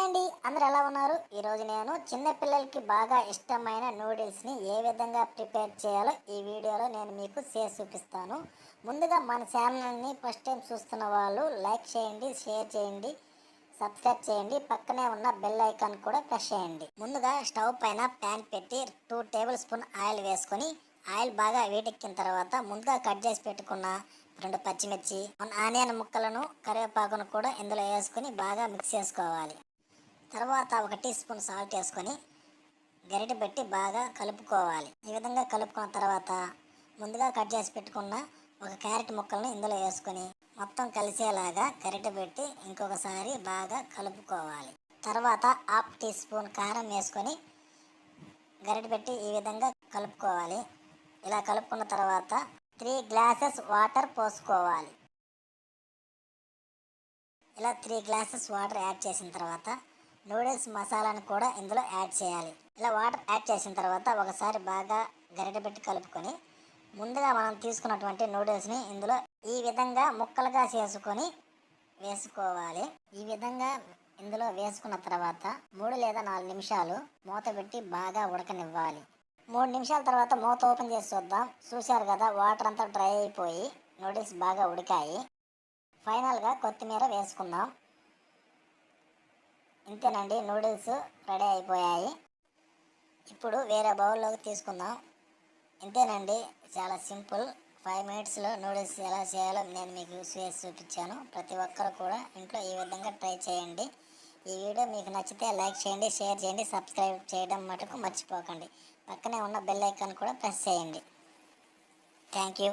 అండి, అందరూ ఎలా ఉన్నారు? ఈరోజు నేను చిన్న పిల్లలకి బాగా ఇష్టమైన నూడిల్స్ని ఏ విధంగా ప్రిపేర్ చేయాలో ఈ వీడియోలో నేను మీకు చేసి చూపిస్తాను. ముందుగా మన ఛానల్ని ఫస్ట్ టైం చూస్తున్న వాళ్ళు లైక్ చేయండి, షేర్ చేయండి, సబ్స్క్రైబ్ చేయండి. పక్కనే ఉన్న బెల్ ఐకాన్ కూడా ప్రెస్ చేయండి. ముందుగా స్టవ్ పైన ప్యాన్ పెట్టి 2 టేబుల్ స్పూన్ ఆయిల్ వేసుకొని ఆయిల్ బాగా వేడెక్కిన తర్వాత ముందుగా కట్ చేసి పెట్టుకున్న 2 పచ్చిమిర్చి, 1 ఆనియన్ ముక్కలను, కరివేపాకును కూడా ఇందులో వేసుకొని బాగా మిక్స్ చేసుకోవాలి. తర్వాత 1 టీ స్పూన్ సాల్ట్ వేసుకొని గరిటె పెట్టి బాగా కలుపుకోవాలి. ఈ విధంగా కలుపుకున్న తర్వాత ముందుగా కట్ చేసి పెట్టుకున్న 1 క్యారెట్ ముక్కలను ఇందులో వేసుకొని మొత్తం కలిసేలాగా గరిటె పెట్టి ఇంకొకసారి బాగా కలుపుకోవాలి. తర్వాత 1/2 టీ స్పూన్ కారం వేసుకొని గరిటె పెట్టి ఈ విధంగా కలుపుకోవాలి. ఇలా కలుపుకున్న తర్వాత 3 గ్లాసెస్ వాటర్ పోసుకోవాలి. ఇలా 3 గ్లాసెస్ వాటర్ యాడ్ చేసిన తర్వాత నూడిల్స్ మసాలాను కూడా ఇందులో యాడ్ చేయాలి. ఇలా వాటర్ యాడ్ చేసిన తర్వాత ఒకసారి బాగా గరిటె పెట్టి కలుపుకొని ముందుగా మనం తీసుకున్నటువంటి నూడిల్స్ని ఇందులో ఈ విధంగా ముక్కలుగా చేసుకొని వేసుకోవాలి. ఈ విధంగా ఇందులో వేసుకున్న తర్వాత 3 లేదా 4 నిమిషాలు మూత పెట్టి బాగా ఉడకనివ్వాలి. 3 నిమిషాల తర్వాత మూత ఓపెన్ చేసి చూద్దాం. చూశారు కదా, వాటర్ అంతా డ్రై అయిపోయి నూడిల్స్ బాగా ఉడికాయి. ఫైనల్గా కొత్తిమీర వేసుకుందాం. ఇంతేనండి, నూడిల్స్ రెడీ అయిపోయాయి. ఇప్పుడు వేరే బౌల్లోకి తీసుకుందాం. ఇంతేనండి, చాలా సింపుల్. 5 మినిట్స్లో నూడిల్స్ ఎలా చేయాలో నేను మీకు చేసి చూపించాను. ప్రతి ఒక్కరు కూడా ఇంట్లో ఈ విధంగా ట్రై చేయండి. ఈ వీడియో మీకు నచ్చితే లైక్ చేయండి, షేర్ చేయండి, సబ్స్క్రైబ్ చేయడం మటుకు మర్చిపోకండి. పక్కనే ఉన్న బెల్ ఐకాన్ కూడా ప్రెస్ చేయండి. Thank you.